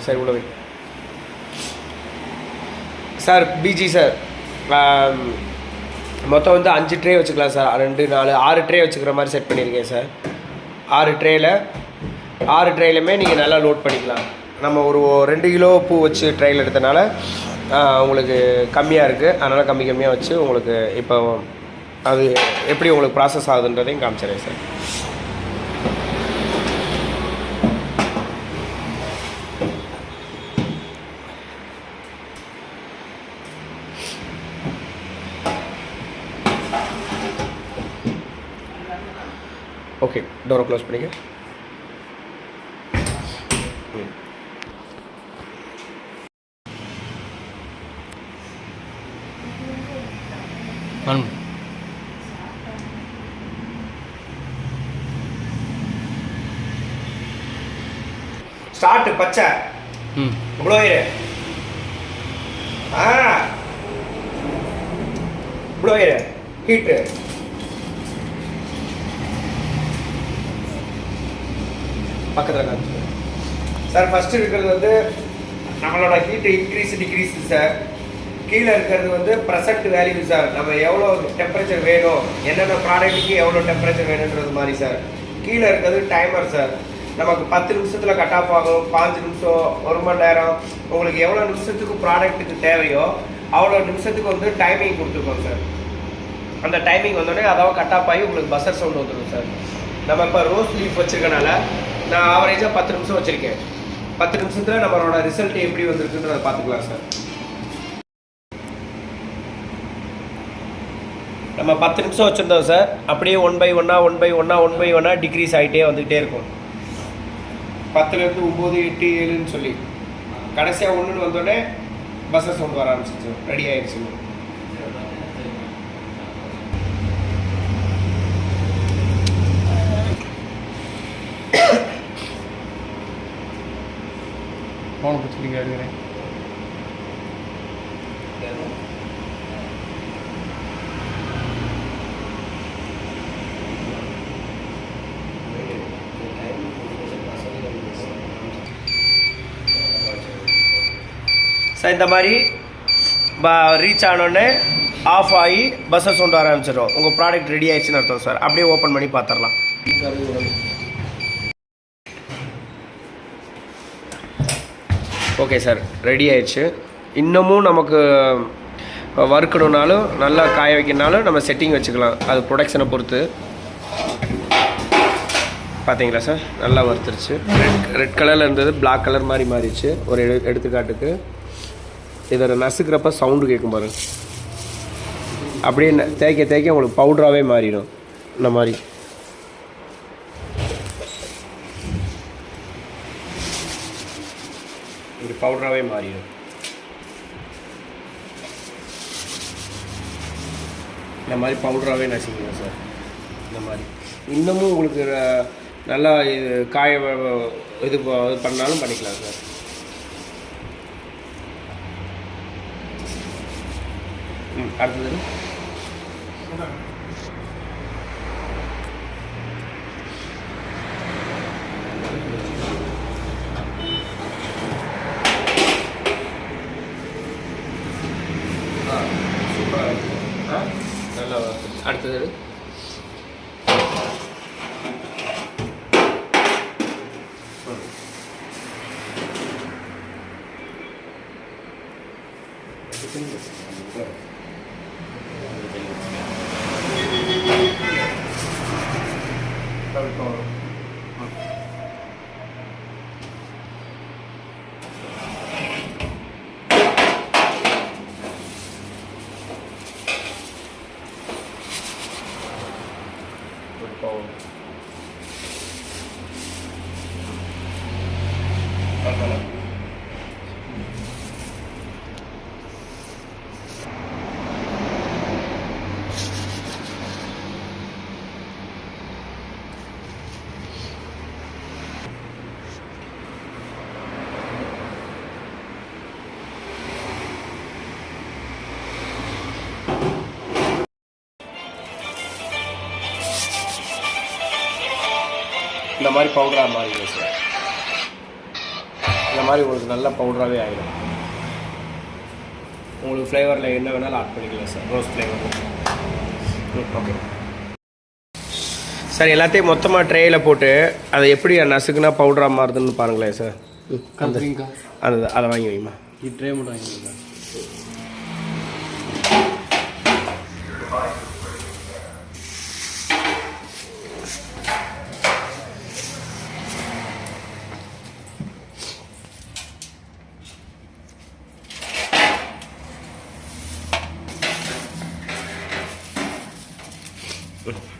சரி உள்ள sir PG sir மொத்தம் வந்து 5 ட்ரே வச்சுக்கலாம் சார். 2 4 6 ட்ரே வச்சுக்கிற மாதிரி செட் பண்ணியிருக்கேன் சார். 6 ட்ரேலையுமே நீங்கள் நல்லா லோட் பண்ணிக்கலாம். நம்ம ஒரு 2 கிலோ பூ வச்சு ட்ரெயில் எடுத்தனால உங்களுக்கு கம்மியாக இருக்குது. அதனால் கம்மியாக வச்சு உங்களுக்கு இப்போ அது எப்படி உங்களுக்கு ப்ராசஸ் ஆகுதுன்றதையும் காமிச்சிடுறேன் சார். ஓகே, டோரை க்ளோஸ் பண்ணிக்க. ஸ்டார்ட் பச்சை இவ்வளோ இவ்வளோ ஹீட்டு பக்கத்தில் காமிச்சு சார். ஃபஸ்ட்டு இருக்கிறது வந்து நம்மளோட ஹீட்டு இன்க்ரீஸ் டிக்ரீஸ் சார். கீழே இருக்கிறது வந்து ப்ரெசன்ட் வேல்யூ சார். நம்ம எவ்வளோ டெம்பரேச்சர் வேணும், என்னென்ன ப்ராடக்ட்டுக்கு எவ்வளோ டெம்பரேச்சர் வேணுன்றது மாதிரி சார். கீழே இருக்கிறது டைமர் சார். நமக்கு 10 நிமிஷத்தில் கட் ஆஃப் ஆகும், 5 நிமிஷம், 1 மணி நேரம், உங்களுக்கு எவ்வளோ நிமிஷத்துக்கு ப்ராடக்ட்டுக்கு தேவையோ அவ்வளோ நிமிஷத்துக்கு வந்து டைமிங் கொடுத்துருக்கோம் சார். அந்த டைமிங் வந்தோடனே அதாவது கட் ஆஃப் ஆகி உங்களுக்கு பஸ்ஸர் சவுண்ட் வந்துடும் சார். நம்ம இப்போ ரோஸ் லீஃப் வச்சுருக்கனால நான் ஆவரேஜாக 10 நிமிஷம் வச்சுருக்கேன். 10 நிமிஷத்தில் நம்மளோட ரிசல்ட் எப்படி வந்திருக்குன்றதை பார்த்துக்கலாம் சார். நம்ம 10 நிமிஷம் வச்சுருந்தோம் சார். அப்படியே 1 by 1 டிக்ரீஸ் ஆகிட்டே வந்துகிட்டே இருக்கும். 10லேருந்து 9 8 7ன்னு சொல்லி கடைசியாக 1ன்னு வந்தோடனே பஸ்ஸை சவுண்ட் வர ஆரம்பிச்சிச்சு. ரெடி ஆயிடுச்சு. कौन कुछ लिखा है சார். இந்த மாதிரி ரீச் ஆனோடனே ஆஃப் ஆகி பஸ்ஸை சவுண்ட் வர ஆரம்பிச்சிடும். உங்கள் ப்ராடக்ட் ரெடி ஆயிடுச்சுன்னு அர்த்தம் சார். அப்படியே ஓப்பன் பண்ணி பார்த்துடலாம். ஓகே சார், ரெடி ஆயிடுச்சு. இன்னமும் நமக்கு வறுக்கணுன்னாலும் நல்லா காய வைக்கணுனாலும் நம்ம செட்டிங் வச்சுக்கலாம். அது ப்ரொடக்ஷனை பொறுத்து. பார்த்தீங்களா சார், நல்லா வறுத்துருச்சு. ரெட் கலரில் இருந்தது பிளாக் கலர் மாதிரி மாறிடுச்சு. ஒரு எடுத்துக்காட்டுக்கு இதை நசுக்கிறப்ப சவுண்டு கேட்கும் பாருங்க. அப்படியே தேய்க்க உங்களுக்கு பவுடராகவே மாறிடும். இந்த மாதிரி இப்படி பவுடராகவே மாறிடும். இந்த மாதிரி பவுடராகவே நசிக்கணும் சார். இந்த மாதிரி இன்னமும் உங்களுக்கு நல்லா இது காய இது பண்ணாலும் பண்ணிக்கலாம் சார். அடுத்தது சூப்பராக நல்லா அடுத்தது இந்த மாதிரி பவுடராக மாறிடும் சார். இந்த மாதிரி உங்களுக்கு நல்ல பவுடராகவே ஆகிடும். உங்களுக்கு ஃப்ளேவரில் என்ன வேணாலும் ஆட் பண்ணிக்கலாம் sir, rose flavour. Okay sir, எல்லாத்தையும் மொத்தமாக ட்ரேயில் போட்டு அதை எப்படி நசுக்குனா பவுடராக மாறுதுன்னு பாருங்களேன் சார். கம்பெனிக்கா அதை வாங்கி வைமா. ட்ரே மட்டும் வாங்கிக்கலாம்.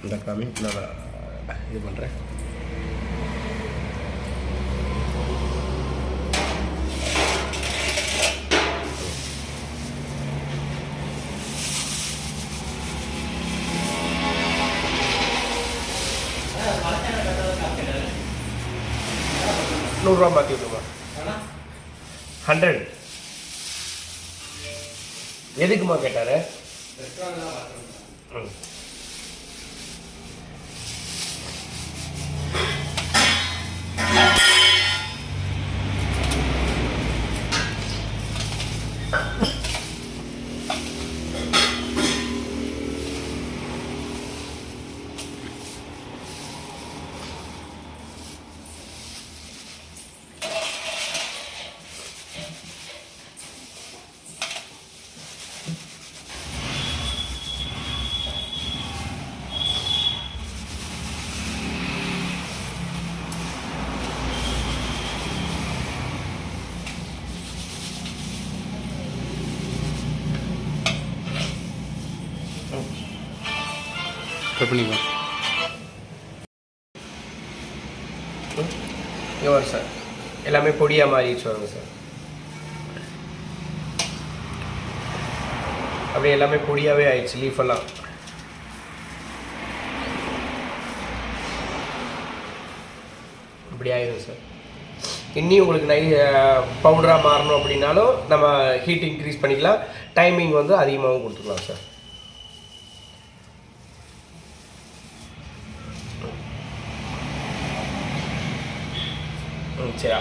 இந்த காமி நான் இது பண்ணுறேன். ₹100 மாற்றி விட்டுருமா? 100 எதுக்குமா கேட்டார்? கட் பண்ணிக்கலாம். இங்கே வரும் சார், எல்லாமே பொடியாக மாறிடுச்சு வருங்க சார். அப்படியே எல்லாமே பொடியாகவே ஆயிடுச்சு லீஃபெல்லாம். இப்படி ஆயிடும் சார். இன்னும் உங்களுக்கு பவுடராக மாறணும் அப்படின்னாலும் நம்ம ஹீட் இன்க்ரீஸ் பண்ணிக்கலாம். டைமிங் வந்து அதிகமாகவும் கொடுத்துக்கலாம் சார். சரி